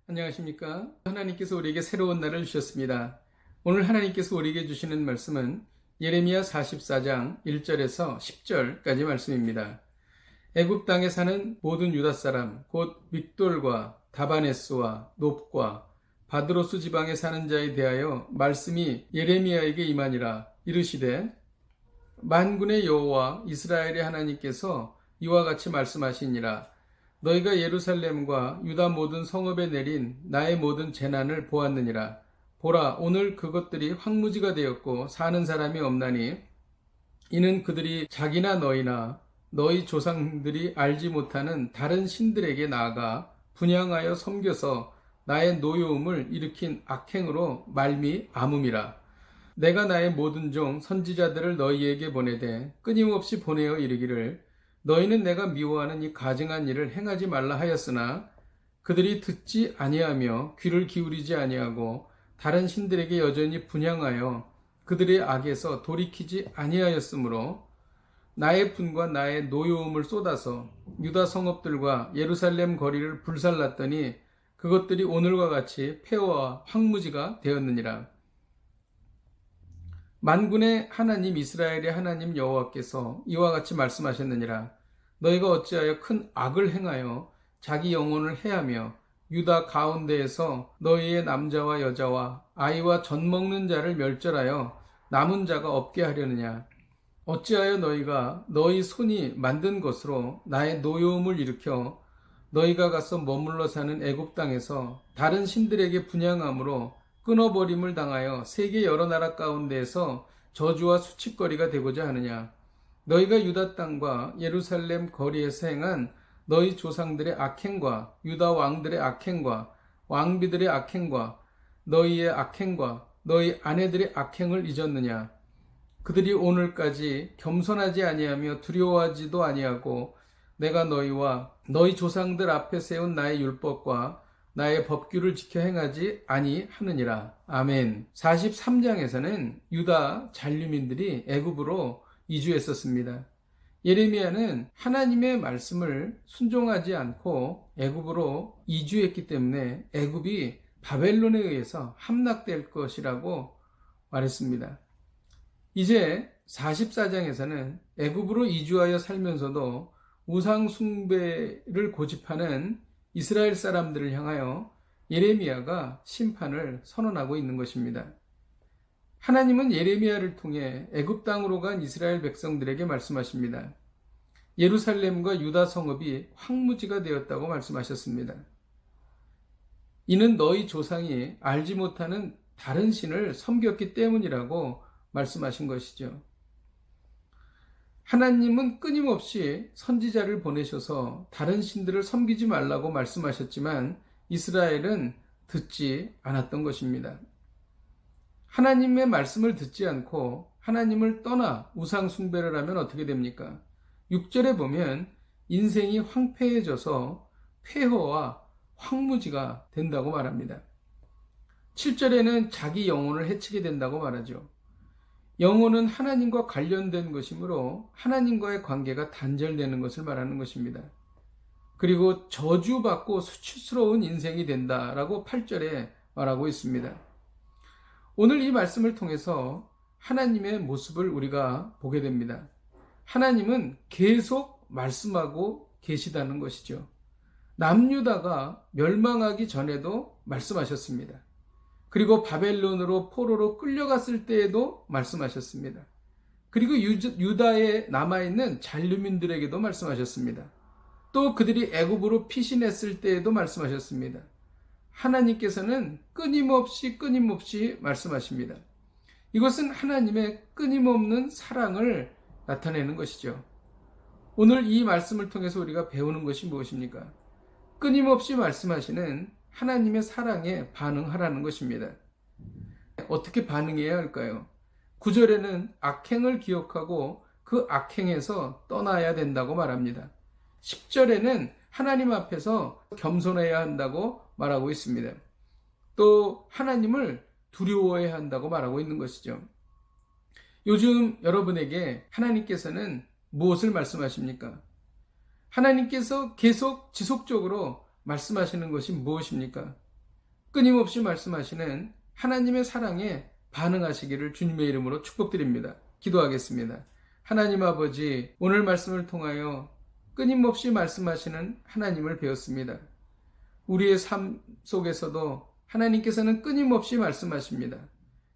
안녕하십니까? 하나님께서 우리에게 새로운 날을 주셨습니다. 오늘 하나님께서 우리에게 주시는 말씀은 예레미야 44장 1절에서 10절까지 말씀입니다. 애굽 땅에 사는 모든 유다 사람 곧 믹돌과 다바네스와 놉과 바드로스 지방에 사는 자에 대하여 말씀이 예레미야에게 임하니라. 이르시되 만군의 여호와 이스라엘의 하나님께서 이와 같이 말씀하시니라. 너희가 예루살렘과 유다 모든 성읍에 내린 나의 모든 재난을 보았느니라. 보라, 오늘 그것들이 황무지가 되었고 사는 사람이 없나니 이는 그들이 자기나 너희나 너희 조상들이 알지 못하는 다른 신들에게 나아가 분향하여 섬겨서 나의 노여움을 일으킨 악행으로 말미암음이라. 내가 나의 모든 종 선지자들을 너희에게 보내되 끊임없이 보내어 이르기를 너희는 내가 미워하는 이 가증한 일을 행하지 말라 하였으나 그들이 듣지 아니하며 귀를 기울이지 아니하고 다른 신들에게 여전히 분향하여 그들의 악에서 돌이키지 아니하였으므로 나의 분과 나의 노여움을 쏟아서 유다 성읍들과 예루살렘 거리를 불살랐더니 그것들이 오늘과 같이 폐허와 황무지가 되었느니라. 만군의 하나님 이스라엘의 하나님 여호와께서 이와 같이 말씀하셨느니라. 너희가 어찌하여 큰 악을 행하여 자기 영혼을 해하며 유다 가운데에서 너희의 남자와 여자와 아이와 젖 먹는 자를 멸절하여 남은 자가 없게 하려느냐. 어찌하여 너희가 너희 손이 만든 것으로 나의 노여움을 일으켜 너희가 가서 머물러 사는 애굽 땅에서 다른 신들에게 분향함으로 끊어버림을 당하여 세계 여러 나라 가운데에서 저주와 수치거리가 되고자 하느냐. 너희가 유다 땅과 예루살렘 거리에서 행한 너희 조상들의 악행과 유다 왕들의 악행과 왕비들의 악행과 너희의 악행과 너희 아내들의 악행을 잊었느냐. 그들이 오늘까지 겸손하지 아니하며 두려워하지도 아니하고 내가 너희와 너희 조상들 앞에 세운 나의 율법과 나의 법규를 지켜 행하지 아니하느니라. 아멘. 43장에서는 유다 잔류민들이 애굽으로 이주했었습니다. 예레미야는 하나님의 말씀을 순종하지 않고 애굽으로 이주했기 때문에 애굽이 바벨론에 의해서 함락될 것이라고 말했습니다. 이제 44장에서는 애굽으로 이주하여 살면서도 우상 숭배를 고집하는 이스라엘 사람들을 향하여 예레미야가 심판을 선언하고 있는 것입니다. 하나님은 예레미야를 통해 애굽 땅으로 간 이스라엘 백성들에게 말씀하십니다. 예루살렘과 유다 성읍이 황무지가 되었다고 말씀하셨습니다. 이는 너희 조상이 알지 못하는 다른 신을 섬겼기 때문이라고 말씀하신 것이죠. 하나님은 끊임없이 선지자를 보내셔서 다른 신들을 섬기지 말라고 말씀하셨지만 이스라엘은 듣지 않았던 것입니다. 하나님의 말씀을 듣지 않고 하나님을 떠나 우상 숭배를 하면 어떻게 됩니까? 6절에 보면 인생이 황폐해져서 폐허와 황무지가 된다고 말합니다. 7절에는 자기 영혼을 해치게 된다고 말하죠. 영혼은 하나님과 관련된 것이므로 하나님과의 관계가 단절되는 것을 말하는 것입니다. 그리고 저주받고 수치스러운 인생이 된다라고 8절에 말하고 있습니다. 오늘 이 말씀을 통해서 하나님의 모습을 우리가 보게 됩니다. 하나님은 계속 말씀하고 계시다는 것이죠. 남유다가 멸망하기 전에도 말씀하셨습니다. 그리고 바벨론으로 포로로 끌려갔을 때에도 말씀하셨습니다. 그리고 유다에 남아있는 잔류민들에게도 말씀하셨습니다. 또 그들이 애굽으로 피신했을 때에도 말씀하셨습니다. 하나님께서는 끊임없이 말씀하십니다. 이것은 하나님의 끊임없는 사랑을 나타내는 것이죠. 오늘 이 말씀을 통해서 우리가 배우는 것이 무엇입니까? 끊임없이 말씀하시는 하나님의 사랑에 반응하라는 것입니다. 어떻게 반응해야 할까요? 9절에는 악행을 기억하고 그 악행에서 떠나야 된다고 말합니다. 10절에는 하나님 앞에서 겸손해야 한다고 말하고 있습니다. 또 하나님을 두려워해야 한다고 말하고 있는 것이죠. 요즘 여러분에게 하나님께서는 무엇을 말씀하십니까? 하나님께서 계속 지속적으로 말씀하시는 것이 무엇입니까? 끊임없이 말씀하시는 하나님의 사랑에 반응하시기를 주님의 이름으로 축복드립니다. 기도하겠습니다. 하나님 아버지, 오늘 말씀을 통하여 끊임없이 말씀하시는 하나님을 배웠습니다. 우리의 삶 속에서도 하나님께서는 끊임없이 말씀하십니다.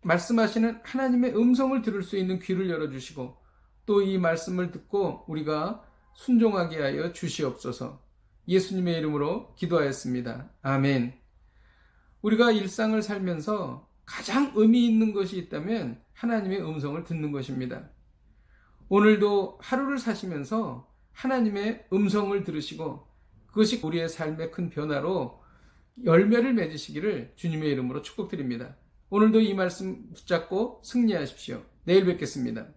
말씀하시는 하나님의 음성을 들을 수 있는 귀를 열어주시고 또 이 말씀을 듣고 우리가 순종하게 하여 주시옵소서. 예수님의 이름으로 기도하였습니다. 아멘. 우리가 일상을 살면서 가장 의미 있는 것이 있다면 하나님의 음성을 듣는 것입니다. 오늘도 하루를 사시면서 하나님의 음성을 들으시고 그것이 우리의 삶의 큰 변화로 열매를 맺으시기를 주님의 이름으로 축복드립니다. 오늘도 이 말씀 붙잡고 승리하십시오. 내일 뵙겠습니다.